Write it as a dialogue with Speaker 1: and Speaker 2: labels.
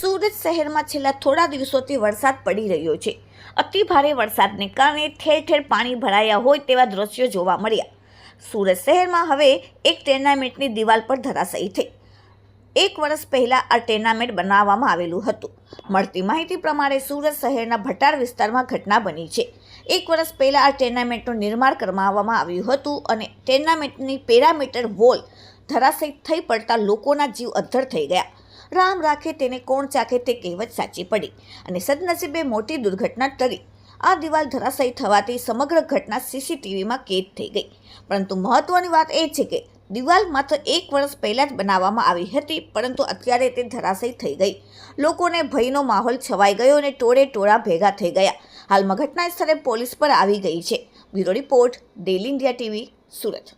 Speaker 1: સુરત શહેરમાં છેલ્લા થોડા દિવસોથી વરસાદ પડી રહ્યો છે. અતિ ભારે વરસાદને કારણે ઠેર ઠેર પાણી ભરાયા હોય તેવા દ્રશ્યો જોવા મળ્યા. સુરત શહેરમાં હવે એક ટેર્નામેન્ટની દિવાલ પર ધરાશાયી થઈ. 1 વર્ષ પહેલા આ ટેર્નામેન્ટ બનાવવામાં આવેલું હતું. મળતી માહિતી પ્રમાણે સુરત શહેરના ભટાર વિસ્તારમાં ઘટના બની છે. 1 વર્ષ પહેલા આ ટેર્નામેન્ટનું નિર્માણ કરવામાં આવ્યું હતું અને ટેર્નામેન્ટની પેરામીટર વોલ ધરાશાયી થઈ પડતા લોકોના જીવ અદ્ધર થઈ ગયા. રામ રાખે તેને કોણ ચાખે તે કહેવત સાચી પડી અને સદનસીબે મોટી દુર્ઘટના ટળી. આ દિવાલ ધરાશાયી થવાથી સમગ્ર ઘટના સીસીટીવીમાં કેદ થઈ ગઈ. પરંતુ મહત્વની વાત એ છે કે દિવાલ માત્ર 1 વર્ષ પહેલાં જ બનાવવામાં આવી હતી, પરંતુ અત્યારે તે ધરાશાયી થઈ ગઈ. લોકોને ભયનો માહોલ છવાઈ ગયો અને ટોળે ટોળા ભેગા થઈ ગયા. હાલમાં ઘટના સ્થળે પોલીસ પર આવી ગઈ છે. Bureau report, daily India TV, Surat.